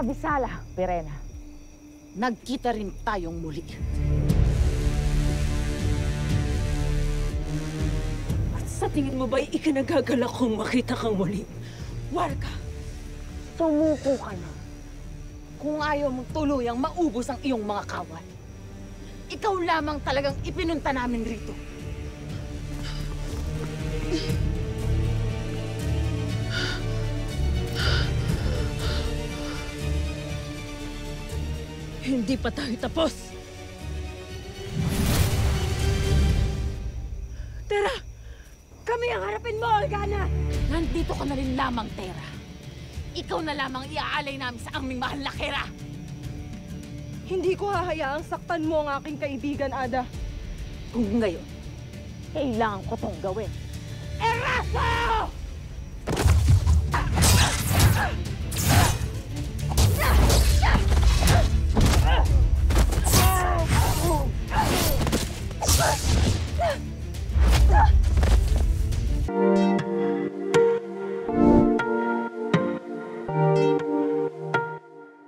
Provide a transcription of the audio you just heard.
Abisala, Verena. Nagkita rin tayong muli. At sa tingin mo ba'y ikinagagalak kong makita kang muli? Warka, Sumuko ka na. Kung ayaw mong tuluyang maubos ang iyong mga kawal, ikaw lamang talagang ipinunta namin rito. hindi pa tayo tapos. Tara! Kami ang harapin mo, Organa! Nandito ka na rin lamang, Tera. Ikaw na lamang iaalay namin sa aming mahal na Kera. Hindi ko hahayaang saktan mo ang aking kaibigan, Ada. Kung ngayon, kailangan ko tong gawin. Eraso!